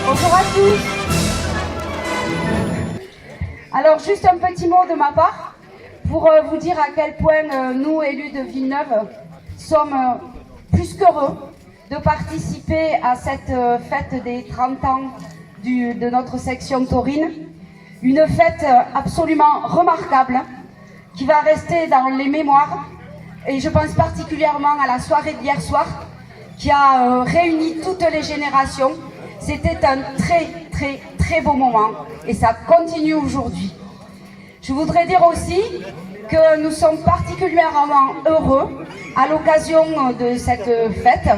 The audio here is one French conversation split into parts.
Bonjour à tous. Alors juste un petit mot de ma part pour vous dire à quel point nous, élus de Villeneuve, sommes plus qu'heureux de participer à cette fête des 30 ans de notre section taurine. Une fête absolument remarquable qui va rester dans les mémoires, et je pense particulièrement à la soirée d'hier soir qui a réuni toutes les générations. C'était un très beau moment et ça continue aujourd'hui. Je voudrais dire aussi que nous sommes particulièrement heureux à l'occasion de cette fête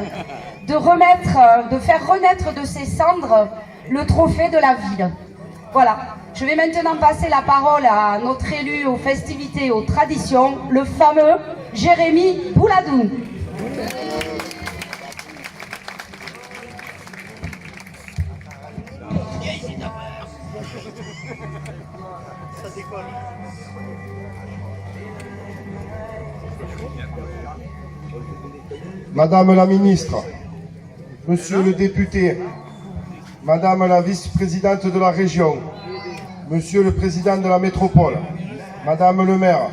de faire renaître de ses cendres le trophée de la ville. Voilà, je vais maintenant passer la parole à notre élu aux festivités et aux traditions, le fameux Jérémy Bouladou. Madame la ministre, monsieur le député, madame la vice-présidente de la région, monsieur le président de la métropole, madame le maire,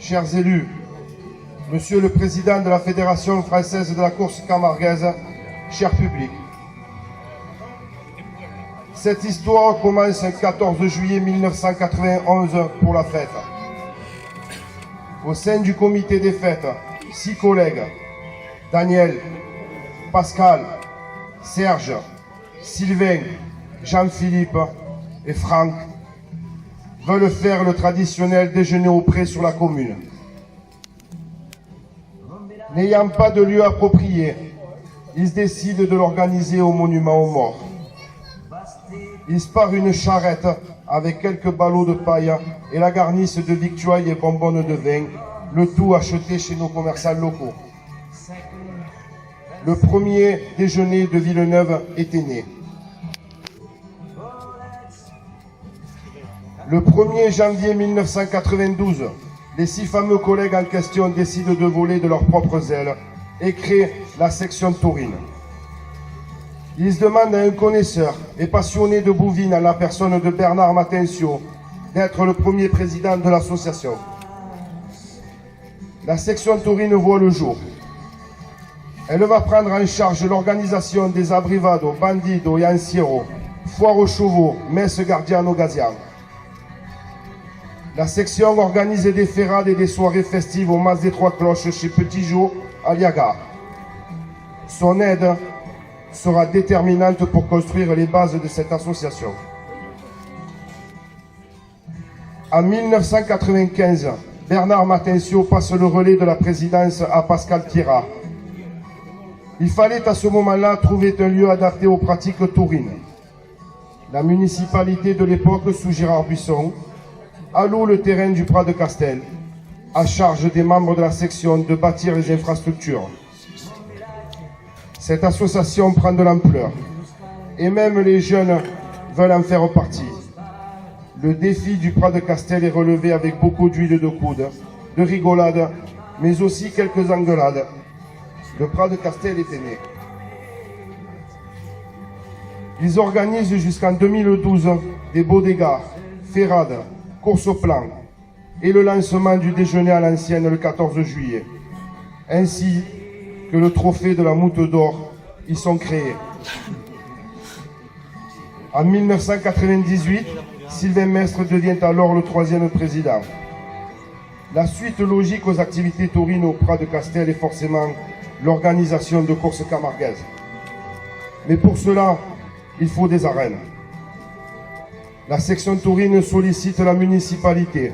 chers élus, monsieur le président de la Fédération française de la course camarguaise, cher public. Cette histoire commence le 14 juillet 1991 pour la fête. Au sein du comité des fêtes, 6 collègues, Daniel, Pascal, Serge, Sylvain, Jean-Philippe et Franck, veulent faire le traditionnel déjeuner au pré sur la commune. N'ayant pas de lieu approprié, ils décident de l'organiser au monument aux morts. Ils sparent une charrette avec quelques ballots de paille et la garnissent de victuailles et bonbonnes de vin, le tout acheté chez nos commerçants locaux. Le premier déjeuner de Villeneuve était né. Le 1er janvier 1992, les 6 fameux collègues en question décident de voler de leurs propres ailes et créent la section taurine. Ils demandent à un connaisseur et passionné de bovine, à la personne de Bernard Matencio, d'être le premier président de l'association. La section taurine voit le jour. Elle va prendre en charge l'organisation des abrivado, bandido et anciero, foire aux chevaux, messe gardiano gazian. La section organise des ferrades et des soirées festives au Mas des Trois Cloches chez Petit Jo à Liaga. Son aide sera déterminante pour construire les bases de cette association. En 1995, Bernard Matencio passe le relais de la présidence à Pascal Thira. Il fallait à ce moment-là trouver un lieu adapté aux pratiques taurines. La municipalité de l'époque, sous Gérard Buisson, alloue le terrain du Prat de Castel, à charge des membres de la section de bâtir les infrastructures. Cette association prend de l'ampleur, et même les jeunes veulent en faire partie. Le défi du Prat de Castel est relevé avec beaucoup d'huile de coude, de rigolade, mais aussi quelques engueulades. Le Prat de Castel était né. Ils organisent jusqu'en 2012 des bodegas, ferrades, courses au plan et le lancement du déjeuner à l'ancienne le 14 juillet, ainsi que le trophée de la Moute d'Or. Ils sont créés. En 1998, Sylvain Mestre devient alors le 3e président. La suite logique aux activités taurines au Prat de Castel est forcément l'organisation de courses camarguaises. Mais pour cela, il faut des arènes. La section taurine sollicite la municipalité.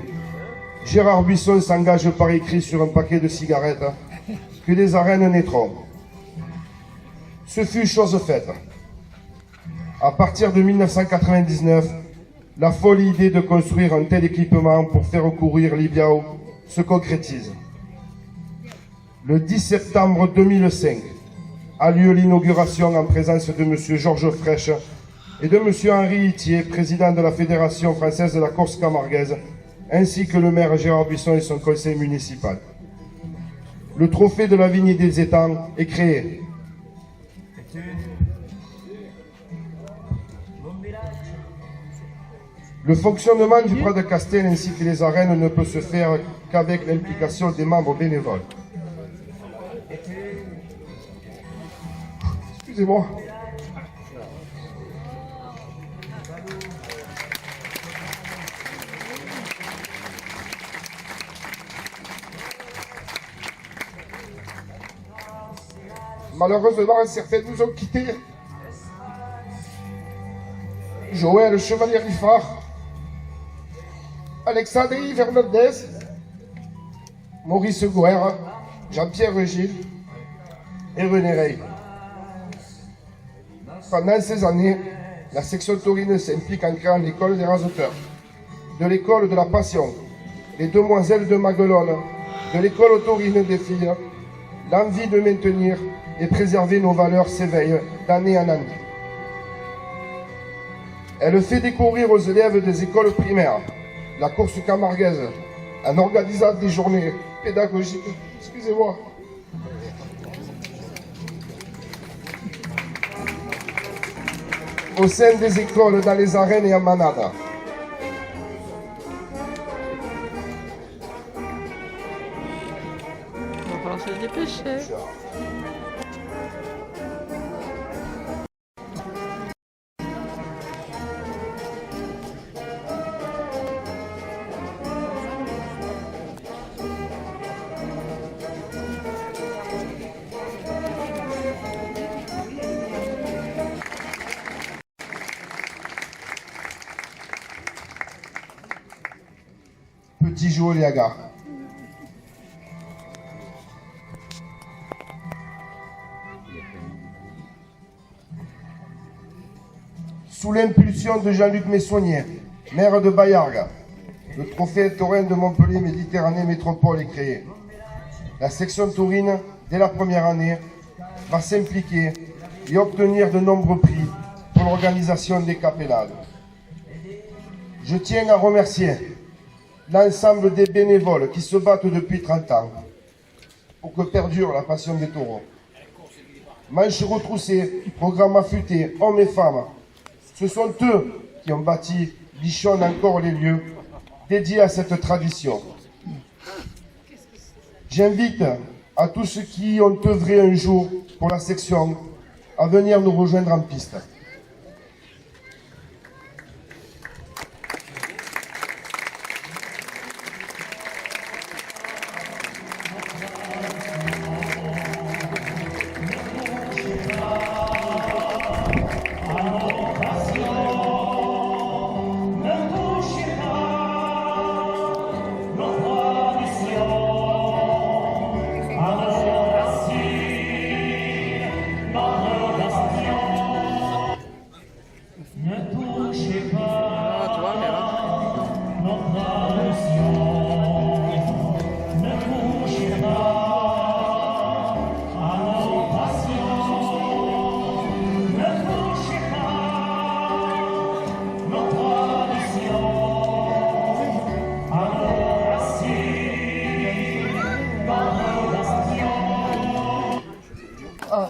Gérard Buisson s'engage par écrit sur un paquet de cigarettes que des arènes naîtront. Ce fut chose faite. À partir de 1999, la folle idée de construire un tel équipement pour faire courir l'Ibiao se concrétise. Le 10 septembre 2005 a lieu l'inauguration en présence de M. Georges Frêche et de M. Henri Itier, président de la Fédération française de la Corse camarguaise, ainsi que le maire Gérard Buisson et son conseil municipal. Le trophée de la vigne et des étangs est créé. Le fonctionnement du Prat de Castel ainsi que les arènes ne peut se faire qu'avec l'implication des membres bénévoles. Excusez-moi. Malheureusement, certains nous ont quittés. Joël Chevalier Riffard, Alexandre Fernandez, Maurice Gouer, Jean-Pierre Gilles et René Rey. Pendant ces années, la section taurine s'implique en créant l'école des raseteurs, de l'école de la passion, les demoiselles de Maguelone, de l'école taurine des filles. L'envie de maintenir et préserver nos valeurs s'éveille d'année en année. Elle fait découvrir aux élèves des écoles primaires la course camarguaise en organisant des journées pédagogiques. Excusez-moi. Au sein des écoles, dans les arènes et en manade. Il va falloir se dépêcher. Petit Joe Liaga. Sous l'impulsion de Jean-Luc Messonnier, maire de Bayargues, le trophée taurin de Montpellier Méditerranée Métropole est créé. La section taurine, dès la première année, va s'impliquer et obtenir de nombreux prix pour l'organisation des capellades. Je tiens à remercier l'ensemble des bénévoles qui se battent depuis 30 ans pour que perdure la passion des taureaux. Manches retroussées, programmes affûtés, hommes et femmes, ce sont eux qui ont bâti, bichonnent encore les lieux dédiés à cette tradition. J'invite à tous ceux qui ont œuvré un jour pour la section à venir nous rejoindre en piste.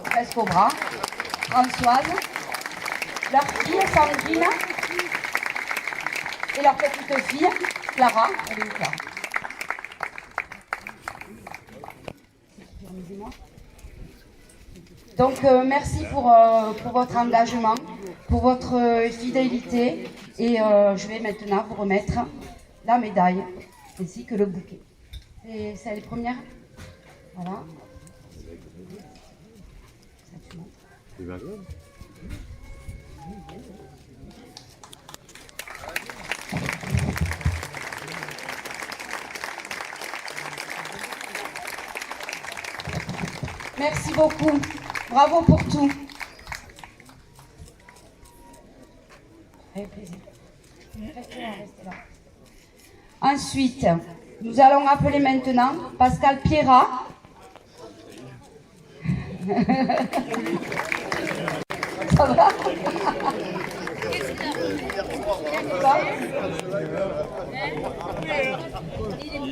Presque au bras, Françoise, leur fille Sandrine et leur petite fille Clara. Elle est où, Clara? Donc merci pour votre engagement, pour votre fidélité et je vais maintenant vous remettre la médaille ainsi que le bouquet. C'est les premières. Voilà. Merci beaucoup. Bravo pour tout. Avec plaisir. Restez là, restez là. Ensuite, nous allons appeler maintenant Pascal Pierrat. Ça va?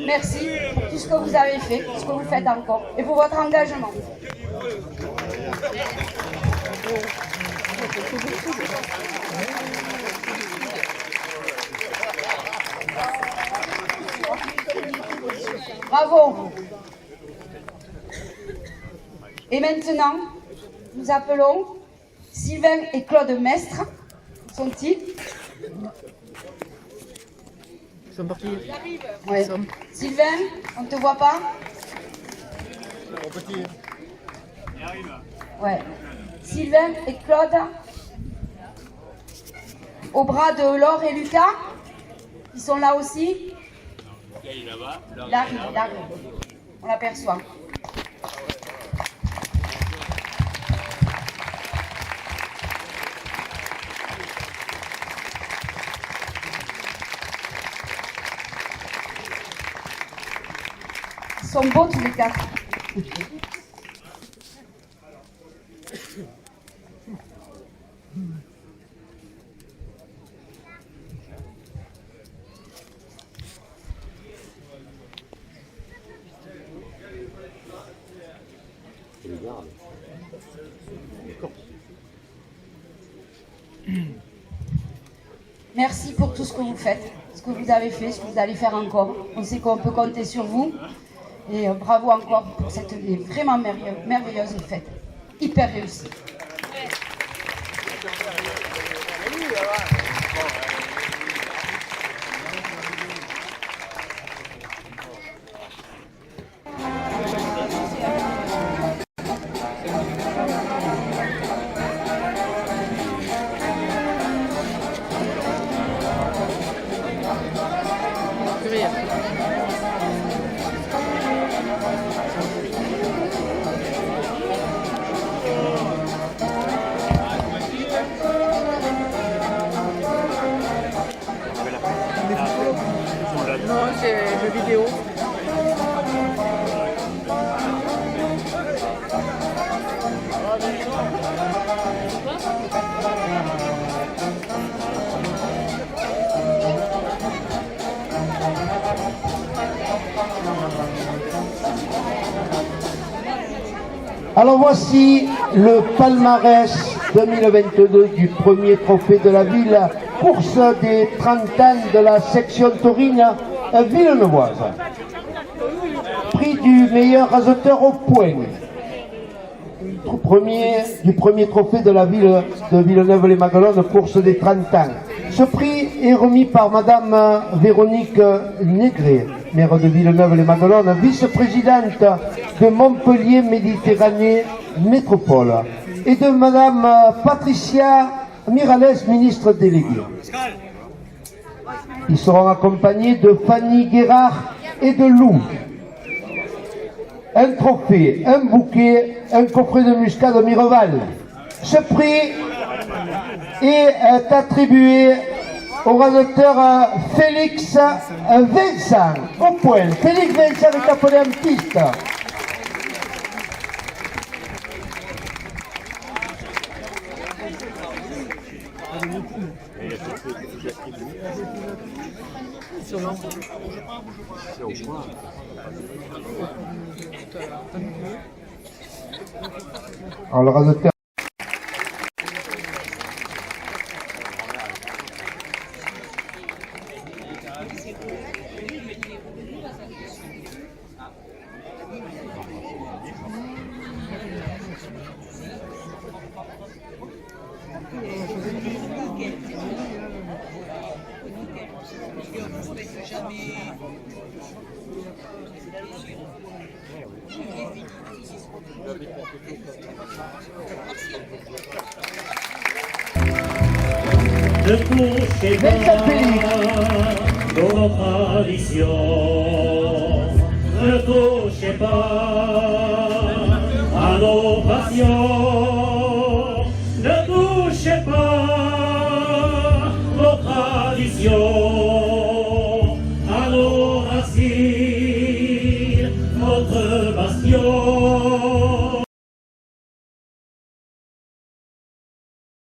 Merci pour tout ce que vous avez fait, tout ce que vous faites encore, et pour votre engagement. Bravo. Et maintenant, nous appelons Sylvain et Claude Mestre. Où sont-ils? Ils sont partis. Ouais. Sylvain, on ne te voit pas? Ouais. Sylvain et Claude, au bras de Laure et Lucas, ils sont là aussi. Il arrive. On l'aperçoit. Ils sont beaux tous les quatre. Merci pour tout ce que vous faites, ce que vous avez fait, ce que vous allez faire encore. On sait qu'on peut compter sur vous. Et bravo encore pour cette vraiment merveilleuse fête. Hyper réussie. Non, c'est le vidéo. Alors voici le palmarès 2022 du premier trophée de la ville, course des 30 ans de la section taurine villeneuvoise. Prix du meilleur raseteur au point. Du premier trophée de la ville de Villeneuve-les-Maguelones, course des 30 ans. Ce prix est remis par Madame Véronique Négré, maire de Villeneuve-les-Maguelones, vice-présidente de Montpellier Méditerranée Métropole, et de Madame Patricia Miralles, ministre déléguée. Ils seront accompagnés de Fanny Guérard et de Lou. Un trophée, un bouquet, un coffret de muscade Mireval. Ce prix est attribué au raseteur Félix Vincent, au point. Félix Vincent est appelé en piste. Alors le raseteur. Ne touchez pas nos traditions, ne touchez pas à nos passions.